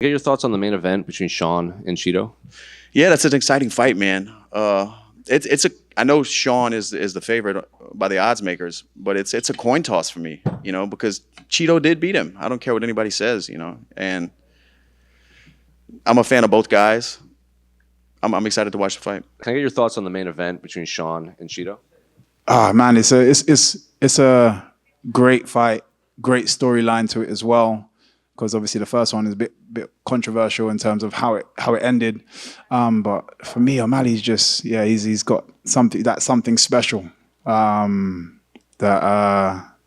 Get your thoughts on the main event between Sean and Chito. Yeah, that's an exciting fight, man. I know Sean is the favorite by the odds makers, but it's a coin toss for me, because Chito did beat him. I don't care what anybody says, and I'm a fan of both guys. I'm excited to watch the fight. Can I get your thoughts on the main event between Sean and Chito? Oh man, it's a great fight, great storyline to it as well. Because obviously the first one is a bit controversial in terms of how it ended, but for me, O'Malley's just he's got something special that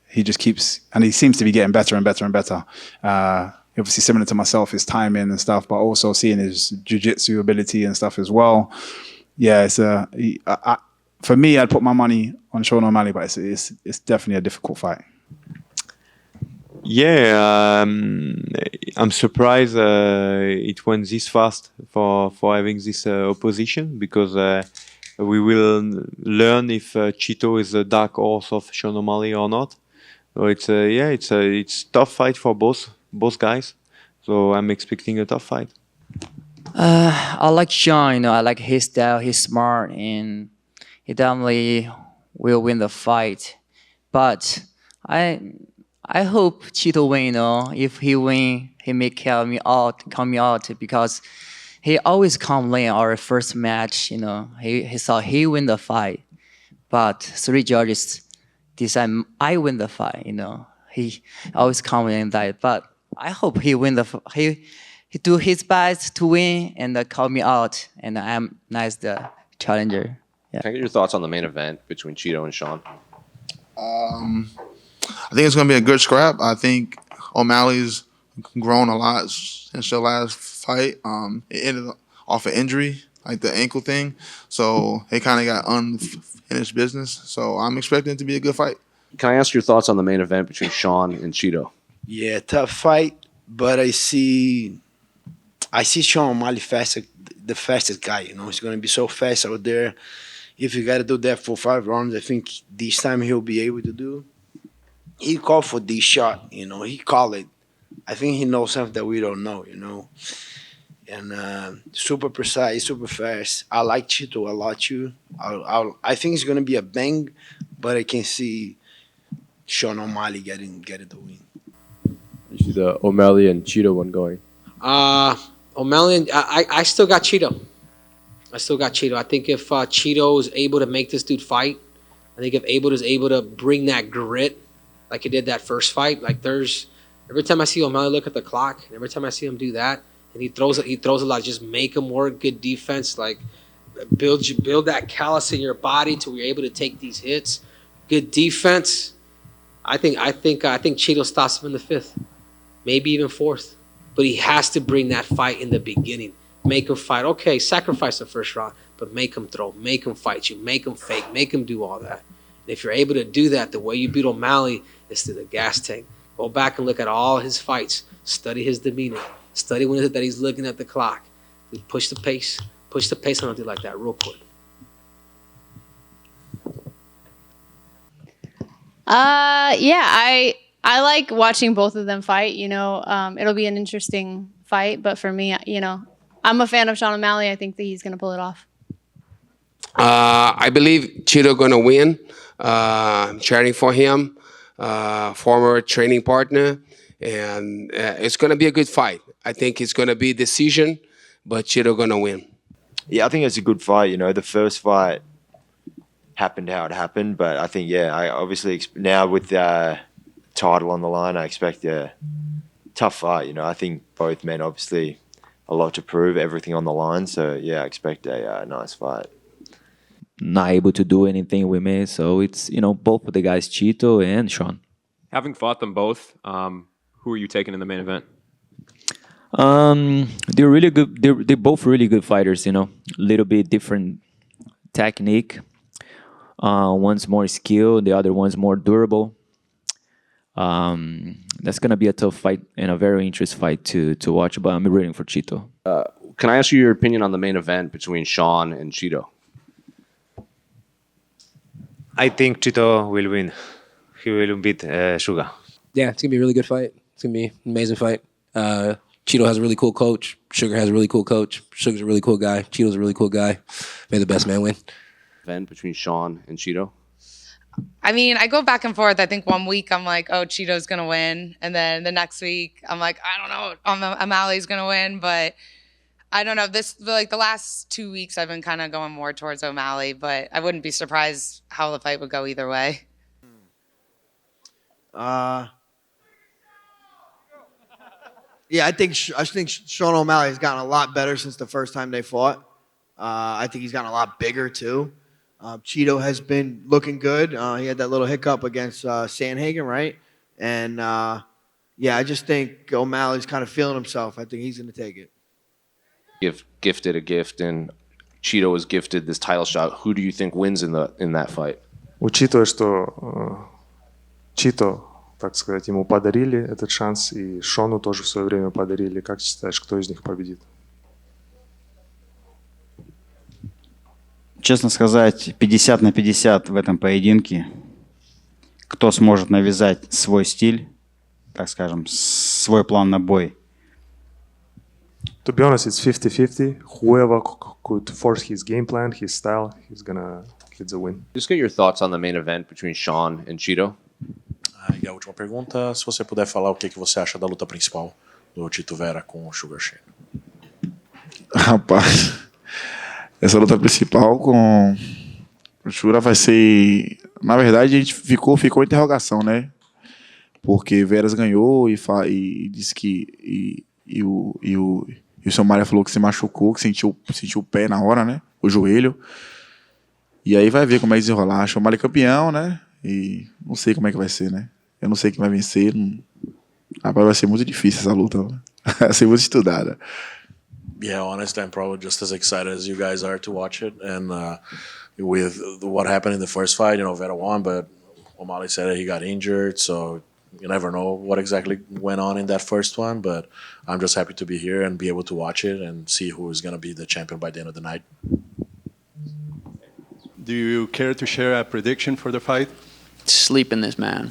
he just keeps, and he seems to be getting better and better and better. Obviously similar to myself, his timing and stuff, but also seeing his jiu-jitsu ability and stuff as well. Yeah, for me, I'd put my money on Sean O'Malley, but it's definitely a difficult fight. Yeah, I'm surprised it went this fast for having this opposition, because we will learn if Chito is a dark horse of Sean O'Malley or not. So it's a tough fight for both guys. So I'm expecting a tough fight. I like Sean. I like his style. He's smart and he definitely will win the fight. But I hope Chito win, If he win, he may count me out because he always come late our first match, He saw he win the fight, but 3 judges decide I win the fight, He always come in that, but I hope he win he do his best to win and call me out, and I'm the challenger. Yeah. Can I get your thoughts on the main event between Chito and Sean? I think it's going to be a good scrap. I think O'Malley's grown a lot since the last fight. It ended off an injury, like the ankle thing. So they kind of got unfinished business. So I'm expecting it to be a good fight. Can I ask your thoughts on the main event between Sean and Chito? Yeah, tough fight, but I see Sean O'Malley the fastest guy. He's going to be so fast out there. If you got to do that for 5 rounds, I think this time he'll be able to do. He called for this shot, He called it. I think he knows something that we don't know, And super precise, super fast. I like Chito a lot too. I think it's gonna be a bang, but I can see Sean O'Malley getting the win. You see the O'Malley and Chito one going. O'Malley and I still got Chito. I think if Chito is able to make this dude fight, I think if Abel is able to bring that grit like he did that first fight, every time I see O'Malley look at the clock, and every time I see him do that, and he throws a lot, just make him work, good defense, like build that callus in your body to where you're able to take these hits, good defense. I think Chito stops him in the 5th, maybe even 4th, but he has to bring that fight in the beginning. Make him fight. Okay, sacrifice the first round, but make him throw, make him fight you, make him fake, make him do all that. And if you're able to do that, the way you beat O'Malley is through the gas tank. Go back and look at all his fights. Study his demeanor. Study when is it that he's looking at the clock. Push the pace. Push the pace on a dude like that real quick. I like watching both of them fight. It'll be an interesting fight, but for me, I'm a fan of Sean O'Malley. I think that he's going to pull it off. I believe Chito gonna win. I'm cheering for him, former training partner, and it's gonna be a good fight. I think it's gonna be a decision, but Chito gonna win. Yeah, I think it's a good fight. The first fight happened how it happened, but I think I obviously now with the title on the line, I expect a tough fight. I think both men obviously a lot to prove, everything on the line. So I expect a nice fight. Not able to do anything with me, so it's both of the guys, Chito and Sean. Having fought them both, who are you taking in the main event? They're really good. They're both really good fighters. Little bit different technique. One's more skilled, the other one's more durable. That's gonna be a tough fight and a very interesting fight to watch. But I'm rooting for Chito. Can I ask you your opinion on the main event between Sean and Chito? I think Chito will win. He will beat Suga. Yeah, it's going to be a really good fight. It's going to be an amazing fight. Chito has a really cool coach. Sugar has a really cool coach. Sugar's a really cool guy. Chito's a really cool guy. May the best man win. Event between Sean and Chito. I mean, I go back and forth. I think 1 week I'm like, oh, Cheeto's going to win. And then the next week I'm like, I don't know, O'Malley's going to win. But I don't know. The last 2 weeks I've been kind of going more towards O'Malley. But I wouldn't be surprised how the fight would go either way. Yeah, I think Sean O'Malley has gotten a lot better since the first time they fought. I think he's gotten a lot bigger too. Chito has been looking good. He had that little hiccup against Sandhagen, right? And yeah, I just think O'Malley's kind of feeling himself. I think he's going to take it. Gifted a gift, and Chito was gifted this title shot. Who do you think wins in that fight? Учитывая, что Чито, так сказать, ему подарили этот шанс, и Шону тоже в свое время подарили. Как считаешь, кто из них победит? Честно сказать, 50 на 50 в этом поединке. Кто сможет навязать свой стиль, так скажем, свой план на бой. To be honest, it's 50-50. Whoever could force his game plan, his style, he's gonna get the win. Just get your thoughts on the main event between Sean and Chito. E a última pergunta, se você puder falar o que você acha da luta principal do Chito Vera com o Sugar Shane. Rapaz, essa luta principal com o Shura vai ser... Na verdade, a gente ficou em interrogação, né? Porque Veras ganhou e disse que... E o seu Mário falou que se machucou, que sentiu o pé na hora, né? O joelho. E aí vai ver como é que desenrolar. Acho o Mário campeão, né? E não sei como é que vai ser, né? Eu não sei quem vai vencer. Rapaz, vai ser muito difícil essa luta. Vai ser muito estudada. Yeah, honestly, I'm probably just as excited as you guys are to watch it. And with what happened in the first fight, Vera won, but O'Malley said that he got injured, so you never know what exactly went on in that first one. But I'm just happy to be here and be able to watch it and see who is going to be the champion by the end of the night. Do you care to share a prediction for the fight? Sleep in this man.